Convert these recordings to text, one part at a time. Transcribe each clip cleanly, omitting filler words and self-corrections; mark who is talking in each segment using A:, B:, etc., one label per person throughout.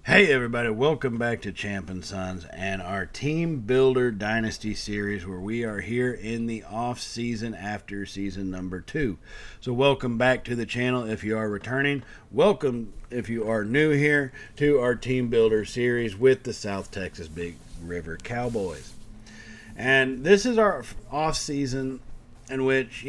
A: Hey everybody, welcome back to Champ and Sons and our Team Builder Dynasty series where we are here in the off season after season number 2. So welcome back to the channel if you are returning. Welcome if you are new here to our Team Builder series with the South Texas Big River Cowboys. And this is our off season in which,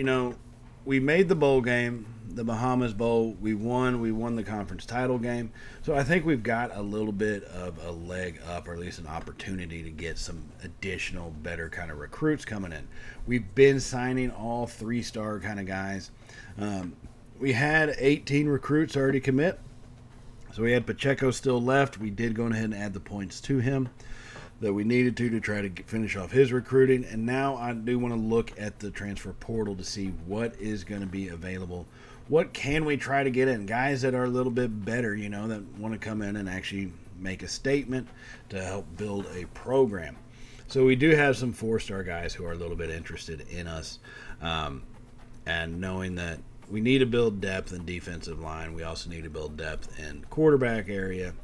A: we made the bowl game, the Bahamas Bowl. We won the conference title game. So I think we've got a little bit of a leg up, or at least an opportunity to get some additional better kind of recruits coming in. We've been signing all 3-star kind of guys. We had 18 recruits already commit. So we had Pacheco still left. We did go ahead and add the points to him that we needed to try to finish off his recruiting. And now I do want to look at the transfer portal to see what is going to be available. What can we try to get in? Guys that are a little bit better, that want to come in and actually make a statement to help build a program. So we do have some 4-star guys who are a little bit interested in us. And knowing that we need to build depth in defensive line, we also need to build depth in quarterback area.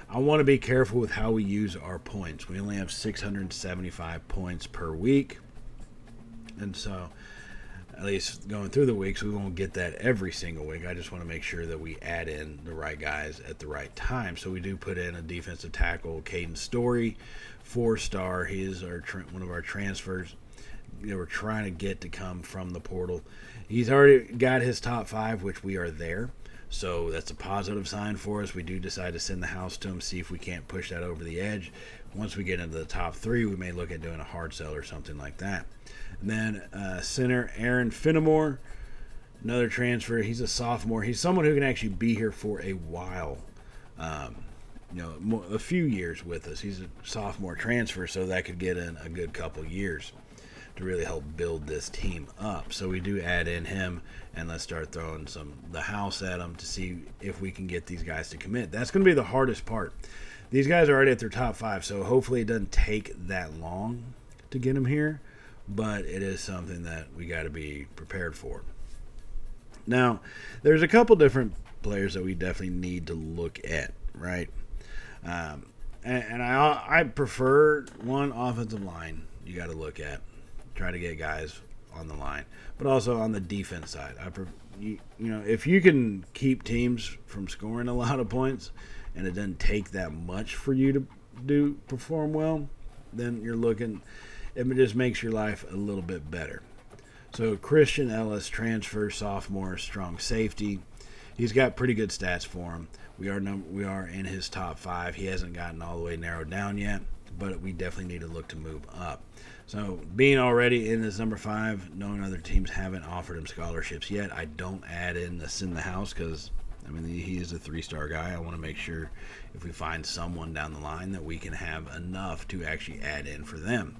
A: I want to be careful with how we use our points. We only have 675 points per week. And so, at least going through the weeks, we won't get that every single week. I just want to make sure that we add in the right guys at the right time. So we do put in a defensive tackle, Caden Story, 4-star. He is one of our transfers. We're trying to get to come from the portal. He's already got his top 5, which we are there. So that's a positive sign for us. We do decide to send the house to him, see if we can't push that over the edge. Once we get into the top 3, we may look at doing a hard sell or something like that. And then center Aaron Finnemore, another transfer. He's a sophomore. He's someone who can actually be here for a while, a few years with us. He's a sophomore transfer, so that could get in a good couple years to really help build this team up. So we do add in him, and let's start throwing the house at them to see if we can get these guys to commit. That's going to be the hardest part. These guys are already at their top 5, so hopefully it doesn't take that long to get them here, but it is something that we got to be prepared for. Now, there's a couple different players that we definitely need to look at, right? And I prefer one offensive line you got to look at. Try to get guys on the line, but also on the defense side. If you can keep teams from scoring a lot of points, and it doesn't take that much for you to perform well, then you're looking. It just makes your life a little bit better. So Christian Ellis, transfer, sophomore, strong safety. He's got pretty good stats for him. We are in his top 5. He hasn't gotten all the way narrowed down yet, but we definitely need to look to move up. So being already in this number 5, knowing other teams haven't offered him scholarships yet, I don't add in the send the house because, he is a 3-star guy. I want to make sure if we find someone down the line that we can have enough to actually add in for them.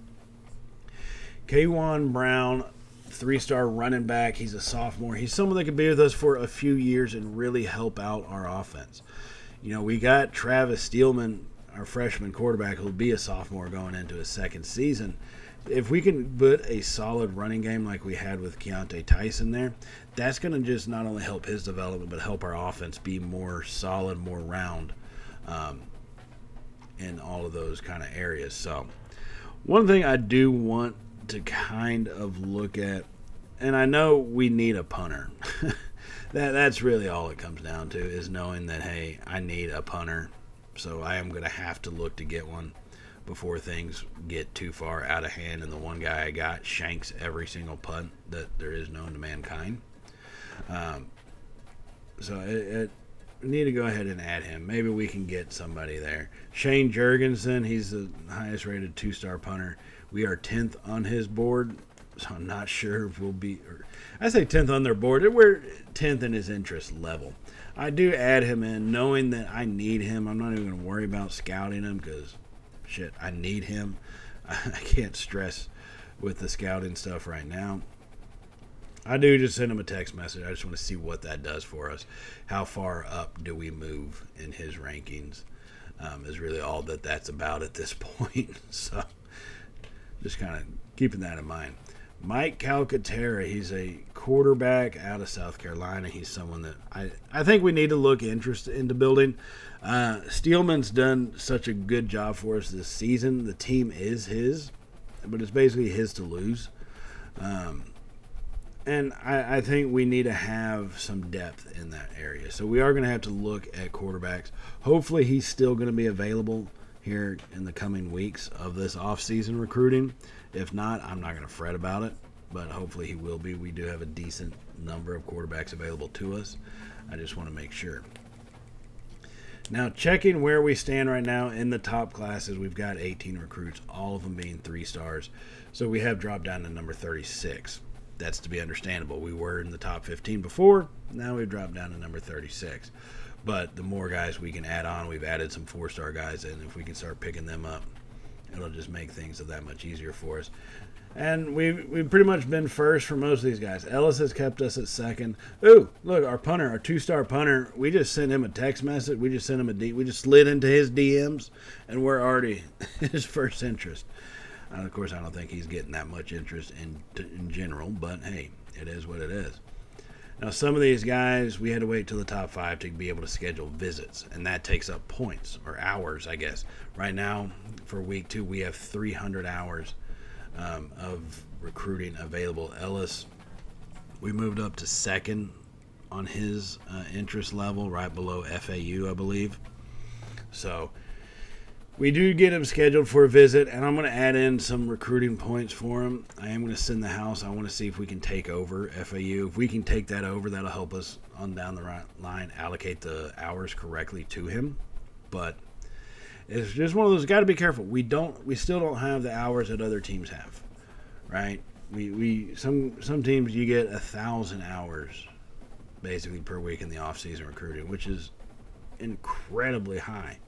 A: K'Wan Brown, 3-star running back. He's a sophomore. He's someone that could be with us for a few years and really help out our offense. We got Travis Steelman, our freshman quarterback, who will be a sophomore going into his second season. If we can put a solid running game like we had with Keontae Tyson there, that's going to just not only help his development, but help our offense be more solid, more round in all of those kind of areas. So one thing I do want to kind of look at, and I know we need a punter. That's really all it comes down to, is knowing that, hey, I need a punter. So I am going to have to look to get one before things get too far out of hand and the one guy I got shanks every single punt that there is known to mankind. So we need to go ahead and add him. Maybe we can get somebody there. Shane Jurgensen, he's the highest rated 2-star punter. We are 10th on his board, so I'm not sure if we'll be, I say 10th on their board. We're 10th in his interest level. I do add him in knowing that I need him. I'm not even going to worry about scouting him because, I need him. I can't stress with the scouting stuff right now. I do just send him a text message. I just want to see what that does for us. How far up do we move in his rankings is really all that's about at this point. So just kind of keeping that in mind. Mike Calcaterra, he's a quarterback out of South Carolina. He's someone that I think we need to look into building. Steelman's done such a good job for us this season. The team is his, but it's basically his to lose. And I think we need to have some depth in that area. So we are going to have to look at quarterbacks. Hopefully he's still going to be available here in the coming weeks of this offseason recruiting. If not, I'm not going to fret about it, but hopefully he will be. We do have a decent number of quarterbacks available to us. I just want to make sure. Now, checking where we stand right now in the top classes, we've got 18 recruits, all of them being 3 stars. So we have dropped down to number 36. That's to be understandable. We were in the top 15 before. Now we've dropped down to number 36. But the more guys we can add on, we've added some 4-star guys in. If we can start picking them up, it'll just make things that much easier for us. And we've pretty much been first for most of these guys. Ellis has kept us at second. Ooh, look, our punter, our 2-star punter, we just sent him a text message. We just sent him we just slid into his DMs, and we're already his first interest. Of course, I don't think he's getting that much interest in general, but hey, it is what it is. Now, some of these guys, we had to wait till the top 5 to be able to schedule visits, and that takes up points, or hours, I guess. Right now, for week 2, we have 300 hours of recruiting available. Ellis, we moved up to second on his interest level, right below FAU, I believe. So we do get him scheduled for a visit, and I'm going to add in some recruiting points for him. I am going to send the house. I want to see if we can take over FAU. If we can take that over, that'll help us on down the right line allocate the hours correctly to him. But it's just one of those. Got to be careful. We still don't have the hours that other teams have, right? Some teams you get 1,000 hours basically per week in the off-season recruiting, which is incredibly high.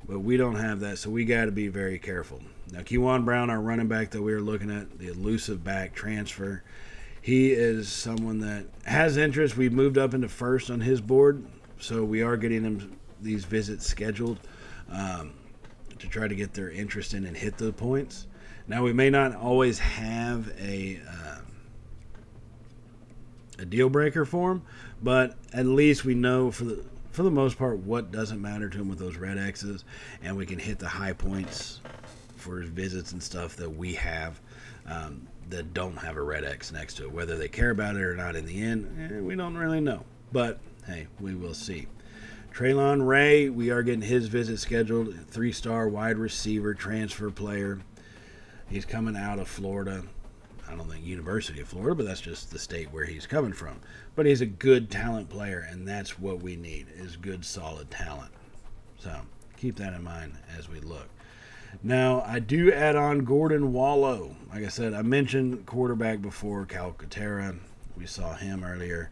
A: But we don't have that, so we got to be very careful. Now, Kewan Brown, our running back that we were looking at, the elusive back transfer, he is someone that has interest. We've moved up into first on his board, so we are getting him these visits scheduled to try to get their interest in and hit the points. Now, we may not always have a deal breaker for him, but at least we know for the most part what doesn't matter to him with those red X's, and we can hit the high points for his visits and stuff that we have that don't have a red X next to it. Whether they care about it or not in the end, we don't really know. But, hey, we will see. Traylon Ray, we are getting his visit scheduled. 3-star wide receiver, transfer player. He's coming out of Florida. I don't think University of Florida, but that's just the state where he's coming from. But he's a good talent player, and that's what we need, is good, solid talent. So keep that in mind as we look. Now, I do add on Gordon Wallow. Like I said, I mentioned quarterback before, Calcaterra. We saw him earlier.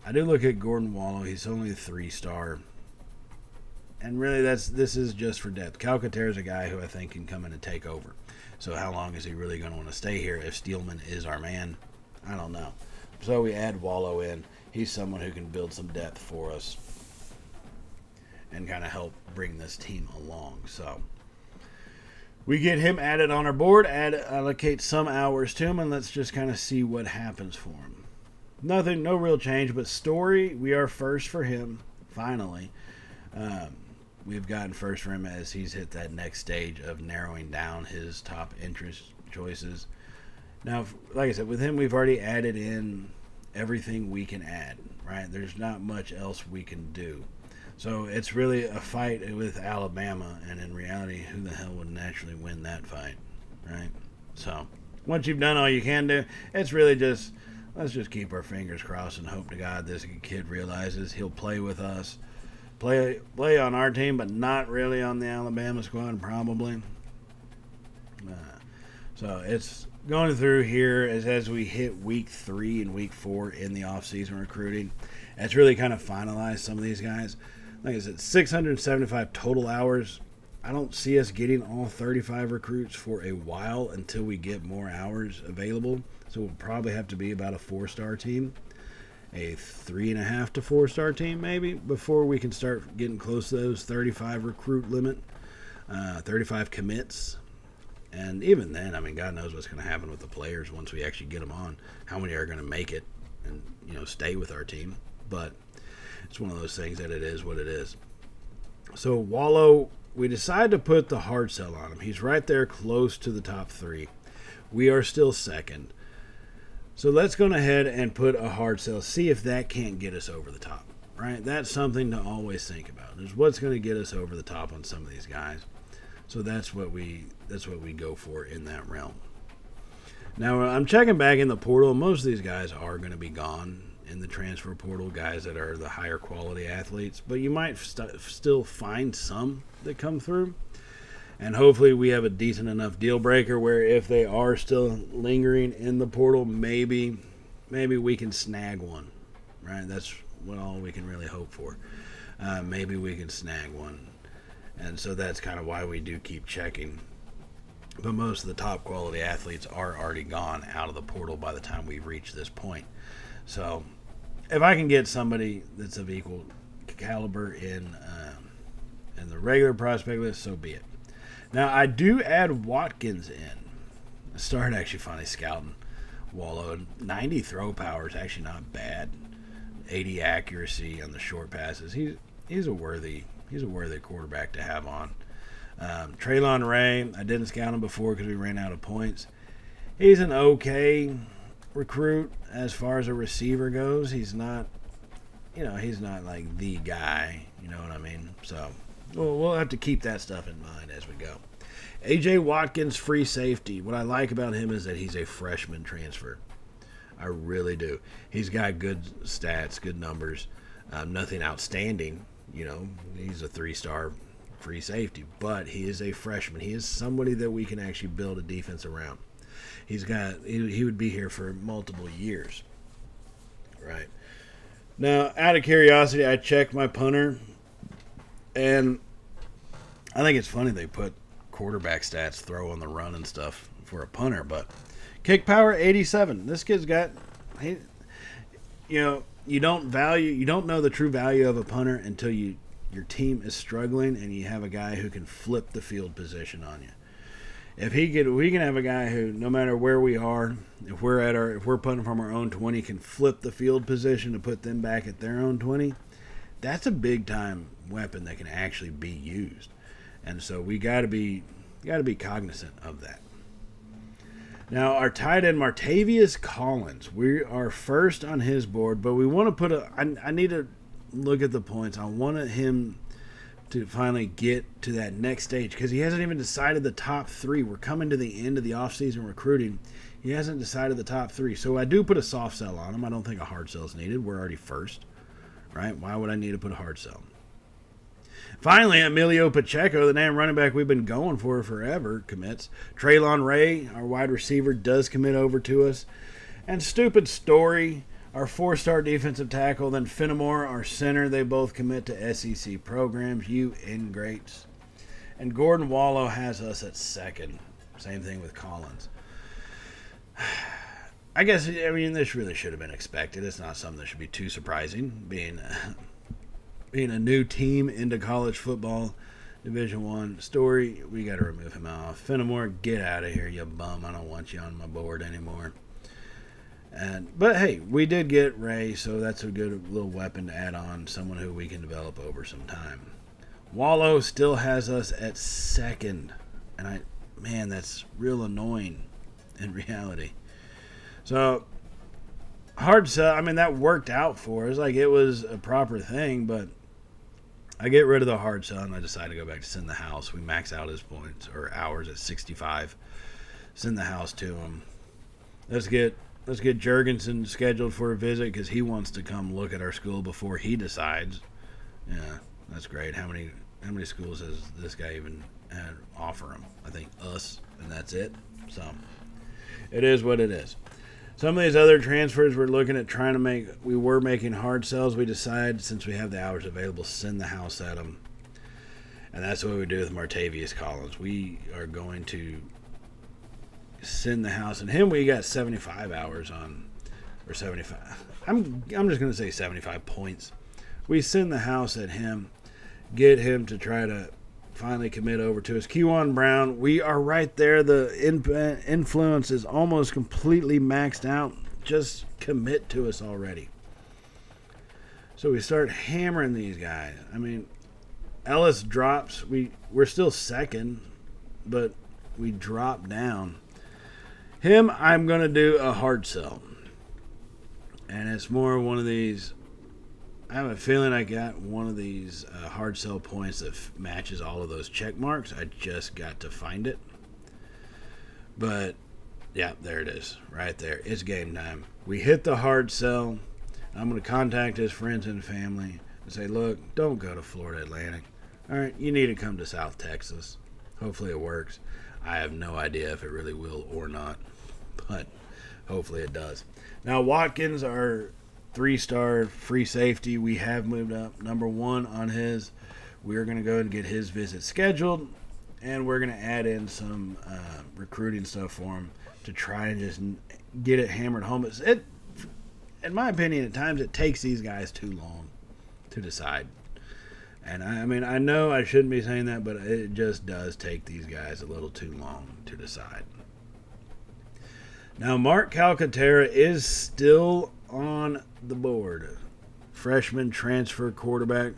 A: I do look at Gordon Wallow. He's only a 3-star. And really, this is just for depth. Calcaterra is a guy who I think can come in and take over. So how long is he really going to want to stay here if Steelman is our man? I don't know. So we add Wallow in. He's someone who can build some depth for us and kind of help bring this team along. So we get him added on our board, allocate some hours to him, and let's just kind of see what happens for him. Nothing, no real change, but Story, we are first for him, finally. We've gotten first for him as he's hit that next stage of narrowing down his top interest choices. Now, like I said, with him, we've already added in everything we can add, right? There's not much else we can do. So it's really a fight with Alabama, and in reality, who the hell would naturally win that fight, right? So once you've done all you can do, it's really just, let's just keep our fingers crossed and hope to God this kid realizes he'll play with us. Play on our team, but not really on the Alabama squad, probably. So it's going through here as we hit week 3 and week 4 in the offseason recruiting. It's really kind of finalized some of these guys. Like I said, 675 total hours. I don't see us getting all 35 recruits for a while until we get more hours available. So we'll probably have to be about a 4-star team. A 3.5 to 4-star team maybe before we can start getting close to those 35 recruit limit, 35 commits. And even then, I mean, God knows what's going to happen with the players once we actually get them on. How many are going to make it and, stay with our team. But it's one of those things that it is what it is. So Wallow, we decided to put the hard sell on him. He's right there close to the top 3. We are still second. So let's go ahead and put a hard sell. See if that can't get us over the top. Right? That's something to always think about. Is what's going to get us over the top on some of these guys. So that's what we go for in that realm. Now I'm checking back in the portal. Most of these guys are going to be gone in the transfer portal, guys that are the higher quality athletes. But you might still find some that come through. And hopefully we have a decent enough deal breaker where if they are still lingering in the portal, maybe we can snag one. Right? That's all we can really hope for. Maybe we can snag one. And so that's kind of why we do keep checking. But most of the top quality athletes are already gone out of the portal by the time we reach this point. So if I can get somebody that's of equal caliber in the regular prospect list, so be it. Now I do add Watkins in. I started actually finally scouting Wallow. 90 throw power is actually not bad. 80 accuracy on the short passes. He's a worthy quarterback to have on. Traylon Ray, I didn't scout him before because we ran out of points. He's an okay recruit as far as a receiver goes. He's not like the guy. You know what I mean? So we'll have to keep that stuff in mind as we go. AJ Watkins, free safety. What I like about him is that he's a freshman transfer. I really do. He's got good stats, good numbers, nothing outstanding. He's a 3-star free safety, but he is a freshman. He is somebody that we can actually build a defense around. He would be here for multiple years. Right. Now, out of curiosity, I checked my punter, and I think it's funny they put quarterback stats, throw on the run and stuff for a punter, but kick power 87. This kid's got you don't know the true value of a punter until your team is struggling and you have a guy who can flip the field position on you. If we can have a guy who, no matter where we are, if we're punting from our own 20, can flip the field position to put them back at their own 20, that's a big time weapon that can actually be used. And so we got to be cognizant of that. Now, our tight end, Martavius Collins, we are first on his board, but we want to I need to look at the points. I wanted him to finally get to that next stage because he hasn't even decided the top 3. We're coming to the end of the offseason recruiting. He hasn't decided the top 3. So I do put a soft sell on him. I don't think a hard sell is needed. We're already first, right? Why would I need to put a hard sell? Finally, Emilio Pacheco, the damn running back we've been going for forever, commits. Traylon Ray, our wide receiver, does commit over to us. And stupid story, our 4-star defensive tackle, then Fenimore, our center, they both commit to SEC programs. You ingrates. And Gordon Wallow has us at second. Same thing with Collins. This really should have been expected. It's not something that should be too surprising, being a new team into college football, Division I. Story, we got to remove him off. Fenimore, get out of here, you bum. I don't want you on my board anymore. But hey, we did get Ray, so that's a good little weapon to add on, someone who we can develop over some time. Wallow still has us at second, and that's real annoying in reality. So hard sell. That worked out for us. Like, it was a proper thing, but I get rid of the hard sell and I decide to go back to send the house. We max out his points or hours at 65. Send the house to him. Let's get Jurgensen scheduled for a visit because he wants to come look at our school before he decides. Yeah, that's great. How many schools has this guy even had offer him? I think us, and that's it. So it is what it is. Some of these other transfers we're looking at trying to make, we were making hard sells. We decided, since we have the hours available, send the house at them. And that's what we do with Martavius Collins. We are going to send the house. And him, we got 75 hours on, or 75. I'm just going to say 75 points. We send the house at him, get him to try to finally commit over to us. Kewan Brown, we are right there. The influence is almost completely maxed out. Just commit to us already. So we start hammering these guys. I mean, Ellis drops. We're still second, but we drop down. Him, I'm going to do a hard sell. And it's more one of these. I have a feeling I got one of these hard sell points that matches all of those check marks. I just got to find it. But, yeah, there it is. Right there. It's game time. We hit the hard sell. I'm going to contact his friends and family and say, look, don't go to Florida Atlantic. All right, you need to come to South Texas. Hopefully it works. I have no idea if it really will or not, but hopefully it does. Now, Watkins, our 3-star free safety, we have moved up number 1 on his. We're going to go and get his visit scheduled, and we're going to add in some recruiting stuff for him to try and just get it hammered home. In my opinion, at times it takes these guys too long to decide. And I mean, I know I shouldn't be saying that, but it just does take these guys a little too long to decide. Now, Mark Calcaterra is still on the board. Freshman transfer quarterback.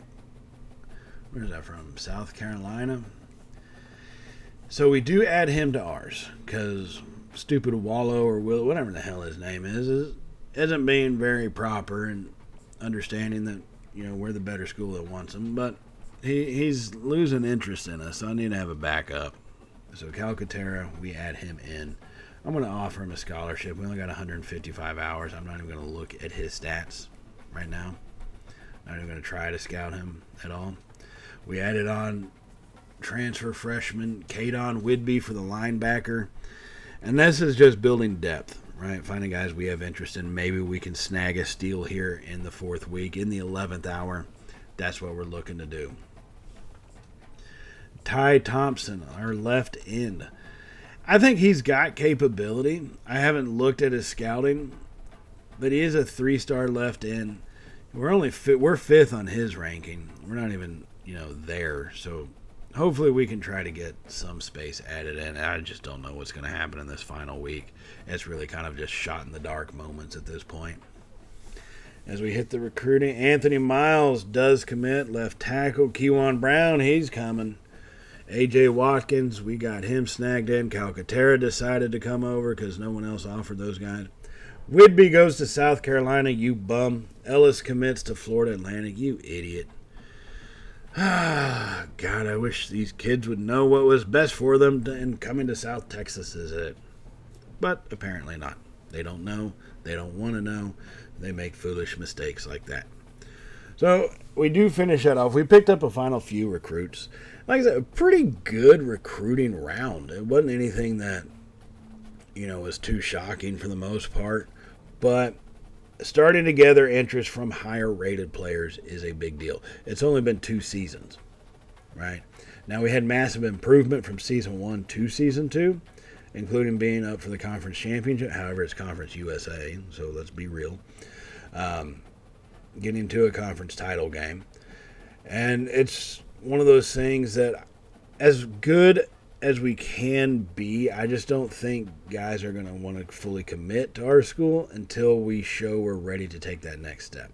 A: Where is that from? South Carolina. So we do add him to ours because stupid Wallow or Will, whatever the hell his name isn't being very proper and understanding that, you know, we're the better school that wants him. But he's losing interest in us, so I need to have a backup. So Calcaterra, we add him in. I'm going to offer him a scholarship. We only got 155 hours. I'm not even going to look at his stats right now. Not even going to try to scout him at all. We added on transfer freshman Kadon Whidbey for the linebacker. And this is just building depth, right? Finding guys we have interest in. Maybe we can snag a steal here in the 4th week, in the 11th hour. That's what we're looking to do. Ty Thompson, our left end. I think he's got capability. I haven't looked at his scouting, but he is a 3-star left end. We're 5th on his ranking. We're not even, there. So hopefully we can try to get some space added in. I just don't know what's going to happen in this final week. It's really kind of just shot in the dark moments at this point. As we hit the recruiting, Anthony Miles does commit. Left tackle, Kewan Brown, he's coming. A.J. Watkins, we got him snagged in. Calcaterra decided to come over because no one else offered those guys. Whidbey goes to South Carolina, you bum. Ellis commits to Florida Atlantic, you idiot. God, I wish these kids would know what was best for them, and coming to South Texas is it. But apparently not. They don't know. They don't want to know. They make foolish mistakes like that. So we do finish that off. We picked up a final few recruits. Like I said, a pretty good recruiting round. It wasn't anything that, was too shocking for the most part. But starting to gather interest from higher rated players is a big deal. It's only been 2 seasons, right? Now we had massive improvement from season 1 to season 2, including being up for the conference championship. However, it's Conference USA, so let's be real. Getting to a conference title game. And it's one of those things that, as good as we can be, I just don't think guys are going to want to fully commit to our school until we show we're ready to take that next step.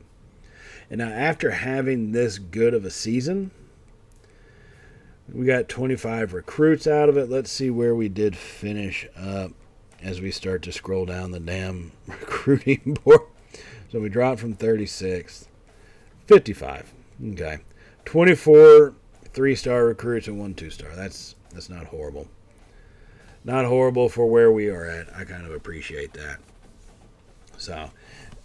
A: And now, after having this good of a season, we got 25 recruits out of it. Let's see where we did finish up as we start to scroll down the damn recruiting board. So we dropped from 36th, 55. Okay. 24 3-star recruits and 1 2-star. That's not horrible. Not horrible for where we are at. I kind of appreciate that. So,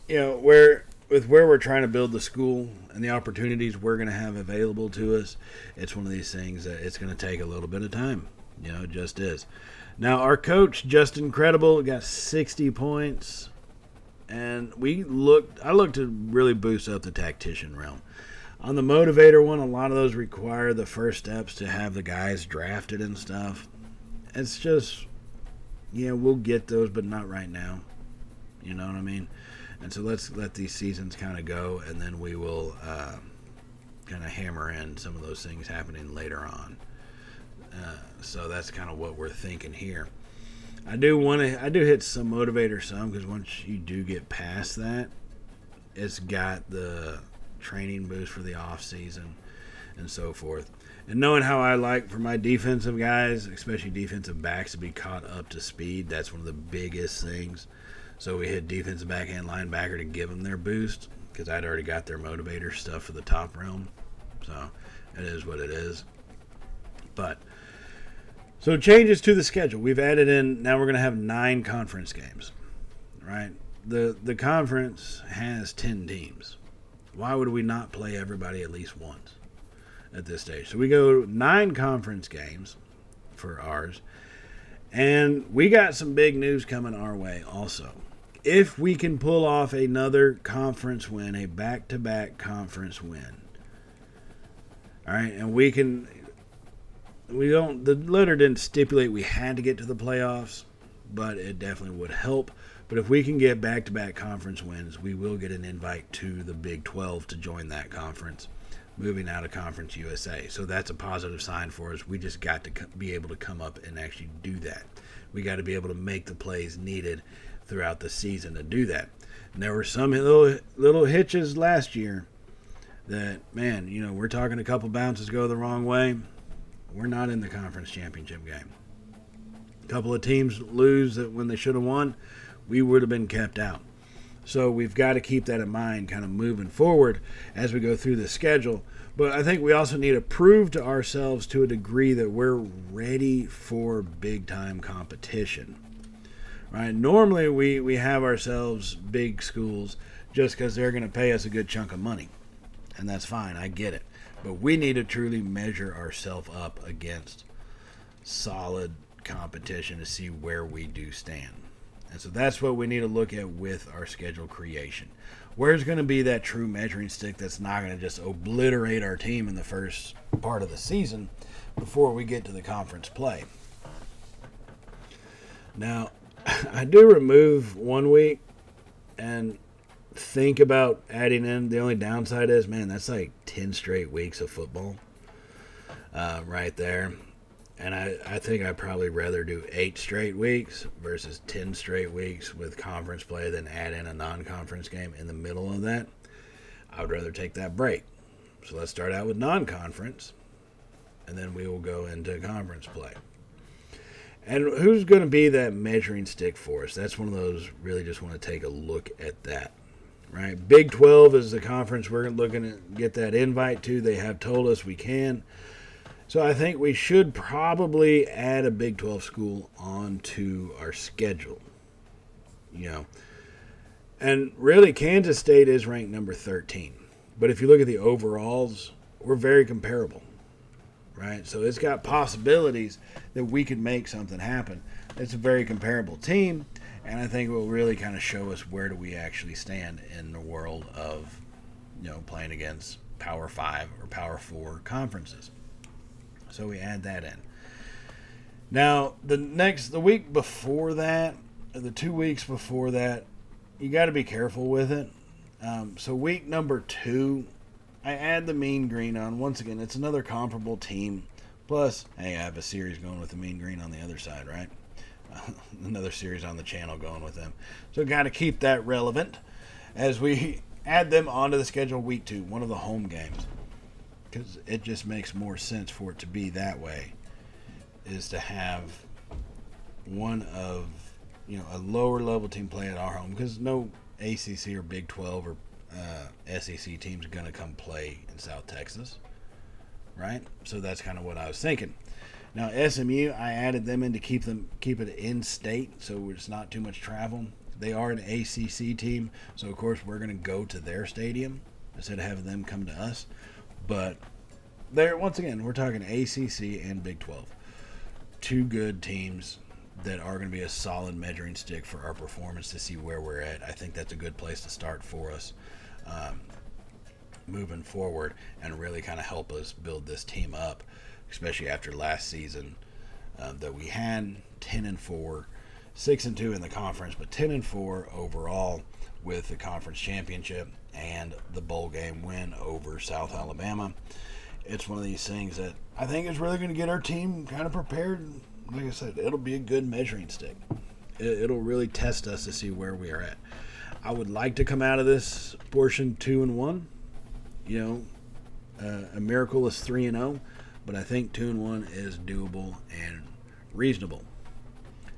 A: where we're trying to build the school and the opportunities we're going to have available to us, it's one of these things that it's going to take a little bit of time. It just is. Now, our coach, Justin Credible, got 60 points. And I looked to really boost up the tactician realm. On the motivator one, a lot of those require the first steps to have the guys drafted and stuff. It's just, we'll get those, but not right now. You know what I mean? And so let's let these seasons kind of go, and then we will kind of hammer in some of those things happening later on. So that's kind of what we're thinking here. I do hit some motivator some, because once you do get past that, it's got the training boost for the off season and so forth. And knowing how I like for my defensive guys, especially defensive backs, to be caught up to speed, that's one of the biggest things. So we hit defensive back and linebacker to give them their boost, because I'd already got their motivator stuff for the top realm. So it is what it is. But so changes to the schedule. We've added in, now we're going to have 9 conference games, right? The conference has 10 teams. Why would we not play everybody at least once at this stage? So we go 9 conference games for ours. And we got some big news coming our way also. If we can pull off another conference win, a back-to-back conference win, all right, and the letter didn't stipulate we had to get to the playoffs, but it definitely would help. But if we can get back-to-back conference wins, we will get an invite to the Big 12 to join that conference, moving out of Conference USA. So that's a positive sign for us. We just got to be able to come up and actually do that. We got to be able to make the plays needed throughout the season to do that. And there were some little hitches last year that, man, we're talking a couple bounces go the wrong way. We're not in the conference championship game. A couple of teams lose that when they should have won, we would have been kept out. So we've got to keep that in mind kind of moving forward as we go through the schedule. But I think we also need to prove to ourselves to a degree that we're ready for big-time competition. Right? Normally we have ourselves big schools just because they're going to pay us a good chunk of money. And that's fine. I get it. But we need to truly measure ourselves up against solid competition to see where we do stand. And so that's what we need to look at with our schedule creation. Where's going to be that true measuring stick that's not going to just obliterate our team in the first part of the season before we get to the conference play? Now, I do remove 1 week and think about adding in. The only downside is, man, that's like 10 straight weeks of football right there. And I think I'd probably rather do 8 straight weeks versus 10 straight weeks with conference play than add in a non-conference game in the middle of that. I would rather take that break. So let's start out with non-conference, and then we will go into conference play. And who's going to be that measuring stick for us? That's one of those, really just want to take a look at that. Right? Big 12 is the conference we're looking to get that invite to. They have told us we can. So I think we should probably add a Big 12 school onto our schedule. And really, Kansas State is ranked number 13. But if you look at the overalls, we're very comparable. Right? So it's got possibilities that we could make something happen. It's a very comparable team, and I think it will really kind of show us where do we actually stand in the world of, playing against Power 5 or Power 4 conferences. So we add that in. Now, the week before that, or the 2 weeks before that, you got to be careful with it. So week number 2, I add the Mean Green on. Once again, it's another comparable team. Plus, hey, I have a series going with the Mean Green on the other side, right? Another series on the channel going with them. So got to keep that relevant as we add them onto the schedule week 2, one of the home games. Because it just makes more sense for it to be that way, is to have one of, a lower level team play at our home. Because no ACC or Big 12 or SEC team's going to come play in South Texas, right? So that's kind of what I was thinking. Now SMU, I added them in to keep it in state, so it's not too much travel. They are an ACC team, so of course we're going to go to their stadium instead of having them come to us. But there, once again, we're talking ACC and Big 12, 2 good teams that are going to be a solid measuring stick for our performance to see where we're at. I think that's a good place to start for us moving forward and really kind of help us build this team up, especially after last season that we had 10-4, 6-2 in the conference, but 10-4 overall with the conference championship and the bowl game win over South Alabama. it's one of these things that I think is really going to get our team kind of prepared. Like I said, it'll be a good measuring stick. It'll really test us to see where we are at. I would like to come out of this portion 2-1. You know, a miracle is 3-0, but I think 2-1 is doable and reasonable.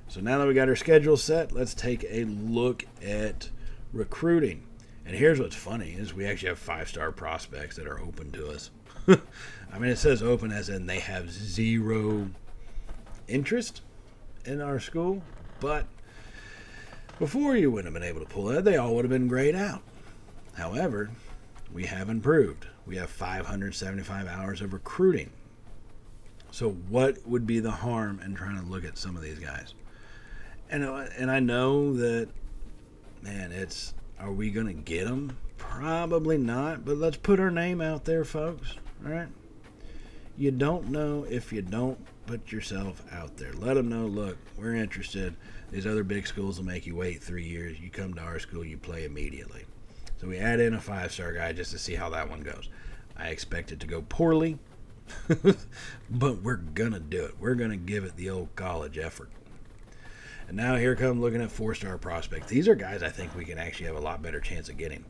A: So now that we got our schedule set, let's take a look at recruiting. And here's what's funny is we actually have 5-star prospects that are open to us. I mean, it says open as in they have zero interest in our school, but before you wouldn't have been able to pull that, they all would have been grayed out. However, we have improved. We have 575 hours of recruiting. So what would be the harm in trying to look at some of these guys? And I know that, man, are we going to get them? Probably not, but let's put our name out there, folks. All right? You don't know if you don't put yourself out there. Let them know, look, we're interested. These other big schools will make you wait 3 years. You come to our school, you play immediately. So we add in a 5-star guy just to see how that one goes. I expect it to go poorly, but we're going to do it. We're going to give it the old college effort. And now here come looking at 4-star prospects. These are guys I think we can actually have a lot better chance of getting.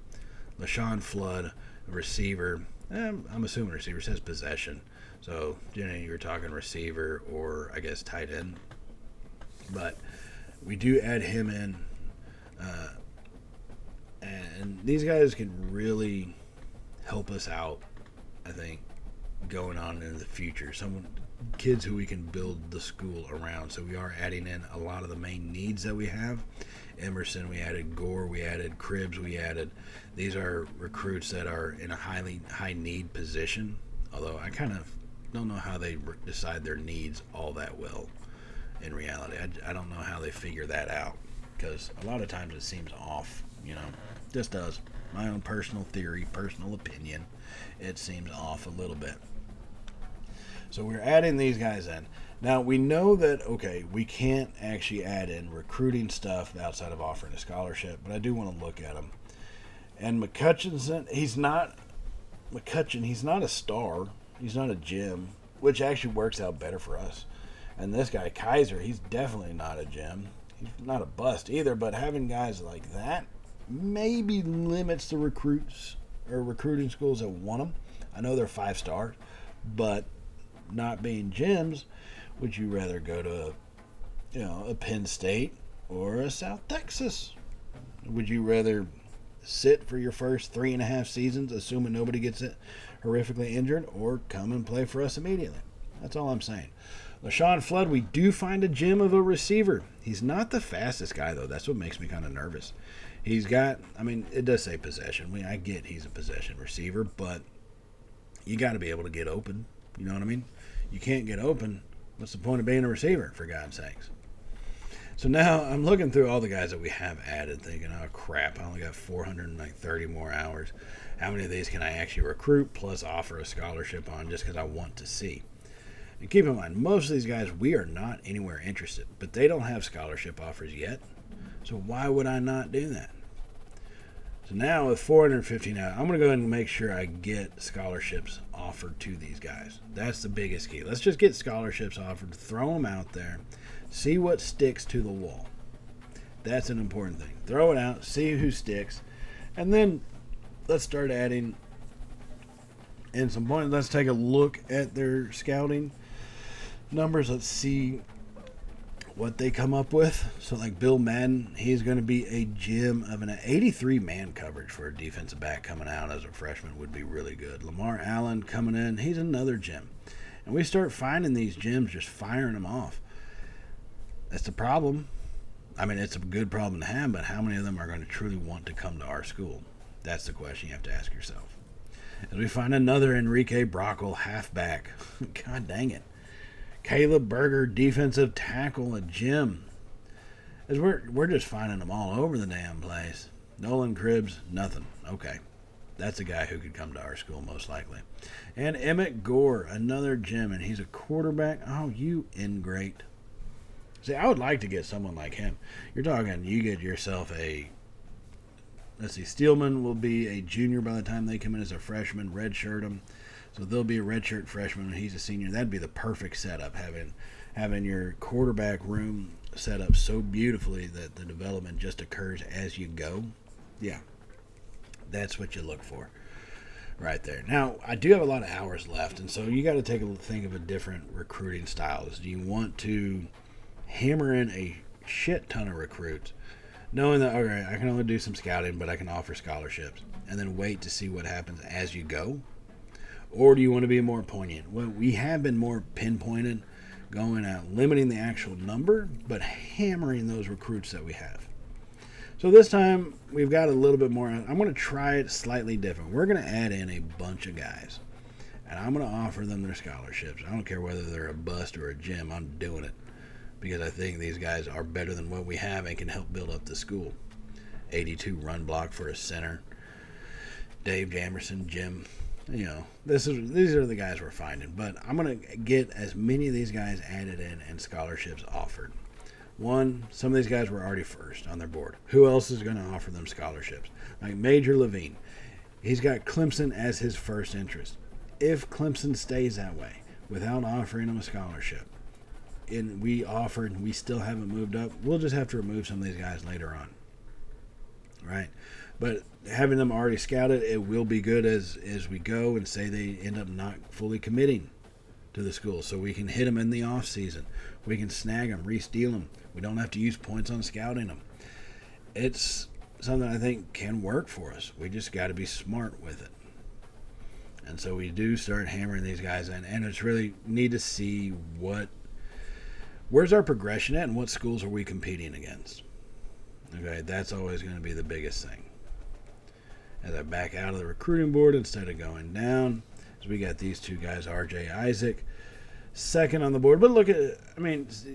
A: LaShawn Flood, receiver. I'm assuming receiver says possession. So, you're talking receiver or, I guess, tight end. But we do add him in. And these guys can really help us out, I think, going on in the future. Kids who we can build the school around. So we are adding in a lot of the main needs that we have. Emerson, we added Gore, we added Cribbs, we added. These are recruits that are in a high need position. Although I kind of don't know how they decide their needs all that well in reality. I don't know how they figure that out because a lot of times it seems off, just does. My own personal theory, personal opinion, it seems off a little bit. So we're adding these guys in. Now, we know that, okay, we can't actually add in recruiting stuff outside of offering a scholarship, but I do want to look at him. And he's not a star. He's not a gem, which actually works out better for us. And this guy, Kaiser, he's definitely not a gem. He's not a bust either, but having guys like that maybe limits the recruits or recruiting schools that want them. I know they're 5-star, but not being gems, would you rather go to a Penn State or a South Texas? Would you rather sit for your first 3.5 seasons, assuming nobody gets it horrifically injured, or come and play for us immediately? That's all I'm saying. LaShawn Flood, we do find a gem of a receiver. He's not the fastest guy, though. That's what makes me kind of nervous. He's got, it does say possession. I get he's a possession receiver, but you got to be able to get open. You know what I mean? You can't get open. What's the point of being a receiver, for God's sakes? So now I'm looking through all the guys that we have added, thinking, oh, crap, I only got 430 more hours. How many of these can I actually recruit plus offer a scholarship on just because I want to see? And keep in mind, most of these guys, we are not anywhere interested, but they don't have scholarship offers yet. So why would I not do that? So now with 415 out, I'm going to go ahead and make sure I get scholarships offered to these guys. That's the biggest key. Let's just get scholarships offered, throw them out there, see what sticks to the wall. That's an important thing. Throw it out, see who sticks, and then let's start adding in some points. Let's take a look at their scouting numbers. Let's see what they come up with. So like Bill Madden, he's going to be a gem of an 83 man coverage for a defensive back coming out as a freshman would be really good. Lamar Allen coming in, he's another gem. And we start finding these gems, just firing them off. That's the problem. It's a good problem to have, but how many of them are going to truly want to come to our school? That's the question you have to ask yourself. As we find another Enrique Brockle halfback. God dang it. Caleb Berger, defensive tackle, a gem. As we're just finding them all over the damn place. Nolan Cribbs, nothing. Okay. That's a guy who could come to our school most likely. And Emmett Gore, another gem, and he's a quarterback. Oh, you ingrate. See, I would like to get someone like him. You're talking, you get yourself let's see, Steelman will be a junior by the time they come in as a freshman, redshirt him. So they'll be a redshirt freshman when he's a senior. That'd be the perfect setup, having your quarterback room set up so beautifully that the development just occurs as you go. Yeah, that's what you look for right there. Now, I do have a lot of hours left, and so you got to think of a different recruiting styles. Do you want to hammer in a shit ton of recruits, knowing that, okay, I can only do some scouting, but I can offer scholarships, and then wait to see what happens as you go? Or do you want to be more poignant? Well, we have been more pinpointed, going out, limiting the actual number, but hammering those recruits that we have. So this time, we've got a little bit more. I'm going to try it slightly different. We're going to add in a bunch of guys, and I'm going to offer them their scholarships. I don't care whether they're a bust or a gem. I'm doing it because I think these guys are better than what we have and can help build up the school. 82 run block for a center. Dave Jamerson, Jim. These are the guys we're finding. But I'm going to get as many of these guys added in and scholarships offered. One, some of these guys were already first on their board. Who else is going to offer them scholarships? Like Major Levine. He's got Clemson as his first interest. If Clemson stays that way, without offering him a scholarship, and we still haven't moved up, we'll just have to remove some of these guys later on. Right? But having them already scouted, it will be good as we go, and say they end up not fully committing to the school. So we can hit them in the offseason. We can snag them, re-steal them. We don't have to use points on scouting them. It's something I think can work for us. We just got to be smart with it. And so we do start hammering these guys in, and it's really neat to see where's our progression at and what schools are we competing against. Okay, that's always going to be the biggest thing. As I back out of the recruiting board instead of going down, so we got these two guys, R.J. Isaac, second on the board. But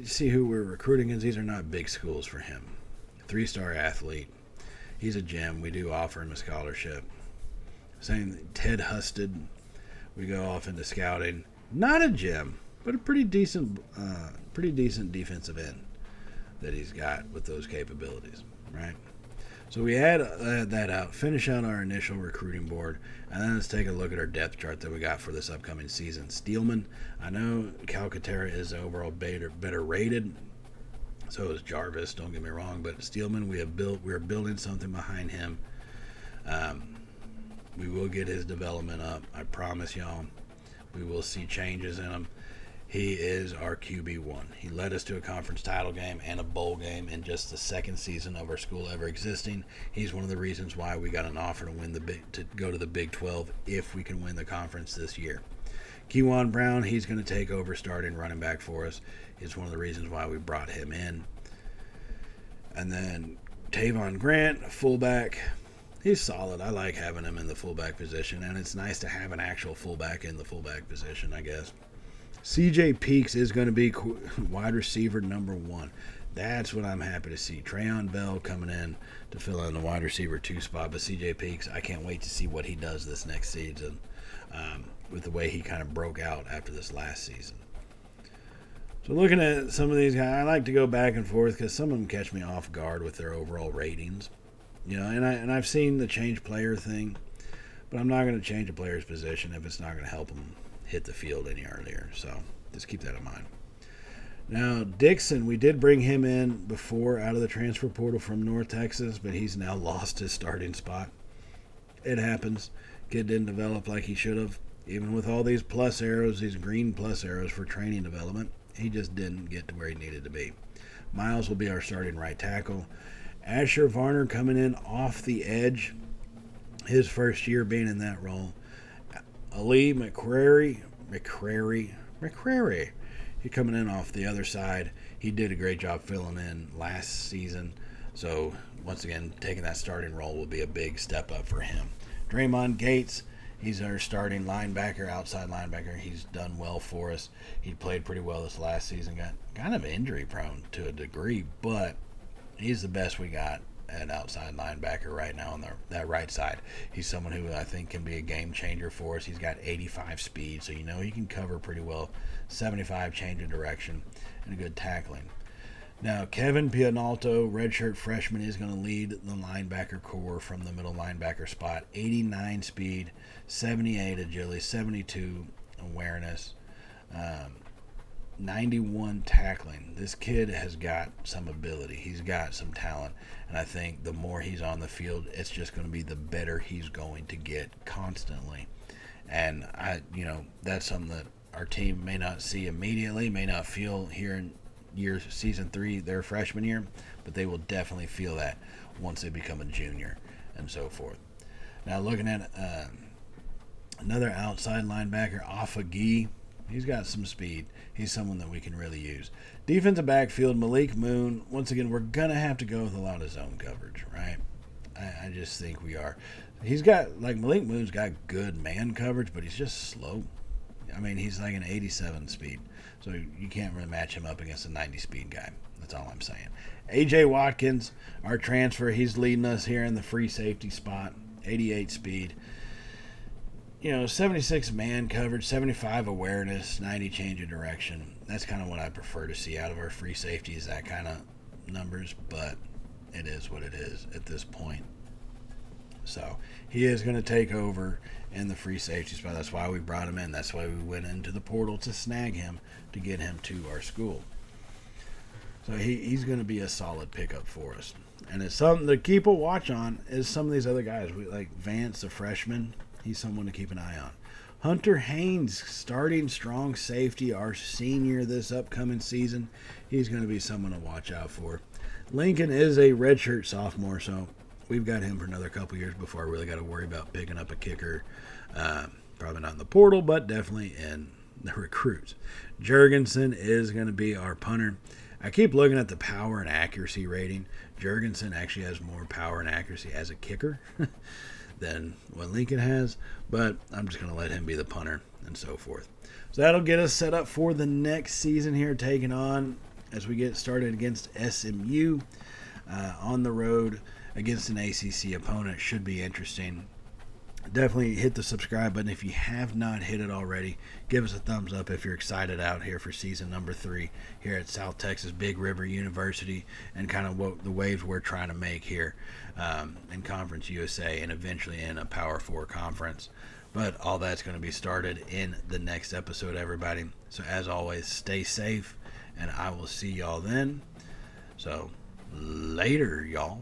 A: see who we're recruiting against. These are not big schools for him. 3-star athlete. He's a gem. We do offer him a scholarship. Same Ted Husted. We go off into scouting. Not a gem, but a pretty decent defensive end that he's got with those capabilities, right? So we add that out, finish out our initial recruiting board, and then let's take a look at our depth chart that we got for this upcoming season. Steelman, I know Calcaterra is overall better rated. So is Jarvis, don't get me wrong, but Steelman, we're building something behind him. We will get his development up. I promise y'all. We will see changes in him. He is our QB1. He led us to a conference title game and a bowl game in just the second season of our school ever existing. He's one of the reasons why we got an offer to go to the Big 12 if we can win the conference this year. Kewan Brown, he's going to take over starting running back for us. It's one of the reasons why we brought him in. And then Tavon Grant, fullback. He's solid. I like having him in the fullback position, and it's nice to have an actual fullback in the fullback position, I guess. CJ Peaks is going to be wide receiver number 1. That's what I'm happy to see. Trayon Bell coming in to fill in the wide receiver 2 spot. But CJ Peaks, I can't wait to see what he does this next season with the way he kind of broke out after this last season. So looking at some of these guys, I like to go back and forth because some of them catch me off guard with their overall ratings. And I've seen the change player thing, but I'm not going to change a player's position if it's not going to help them hit the field any earlier. So just keep that in mind. Now, Dixon, we did bring him in before out of the transfer portal from North Texas, but he's now lost his starting spot. It happens. Kid didn't develop like he should have. Even with all these plus arrows, these green plus arrows for training development, he just didn't get to where he needed to be. Miles will be our starting right tackle. Asher Varner coming in off the edge, his first year being in that role. Ali McCrary, he coming in off the other side. He did a great job filling in last season. So, once again, taking that starting role will be a big step up for him. Draymond Gates, he's our starting linebacker, outside linebacker. He's done well for us. He played pretty well this last season. Got kind of injury prone to a degree, but he's the best we got at outside linebacker right now on that right side. He's someone who I think can be a game changer for us. He's got 85 speed, so he can cover pretty well. 75 change of direction and a good tackling. Now, Kevin Pianalto, redshirt freshman, is going to lead the linebacker core from the middle linebacker spot. 89 speed, 78 agility, 72 awareness, 91 tackling. This kid has got some ability. He's got some talent. And I think the more he's on the field, it's just going to be the better he's going to get constantly. And that's something that our team may not see immediately, may not feel here in season 3, their freshman year, but they will definitely feel that once they become a junior and so forth. Now looking at another outside linebacker, Offseason. He's got some speed. He's someone that we can really use. Defensive backfield, Malik Moon. Once again, we're going to have to go with a lot of zone coverage, right? I just think we are. Malik Moon's got good man coverage, but he's just slow. I mean, he's like an 87 speed. So you can't really match him up against a 90 speed guy. That's all I'm saying. A.J. Watkins, our transfer, he's leading us here in the free safety spot. 88 speed. 76 man coverage, 75 awareness, 90 change of direction. That's kind of what I prefer to see out of our free safeties, that kind of numbers. But it is what it is at this point. So he is going to take over in the free safety spot. That's why we brought him in. That's why we went into the portal to snag him, to get him to our school. So he's going to be a solid pickup for us. And it's something to keep a watch on is some of these other guys. We like Vance, the freshman. He's someone to keep an eye on. Hunter Haynes, starting strong safety, our senior this upcoming season. He's going to be someone to watch out for. Lincoln is a redshirt sophomore, so we've got him for another couple years before I really got to worry about picking up a kicker. Probably not in the portal, but definitely in the recruits. Jurgensen is going to be our punter. I keep looking at the power and accuracy rating. Jurgensen actually has more power and accuracy as a kicker than what Lincoln has, but I'm just going to let him be the punter and so forth. So that'll get us set up for the next season here, taking on as we get started against SMU on the road against an ACC opponent. Should be interesting. Definitely hit the subscribe button if you have not hit it already. Give us a thumbs up if you're excited out here for season number 3 here at South Texas Big River University, and kind of what the waves we're trying to make here in Conference USA and eventually in a Power 4 conference. But all that's going to be started in the next episode, everybody. So as always, stay safe, and I will see y'all then. So later, y'all.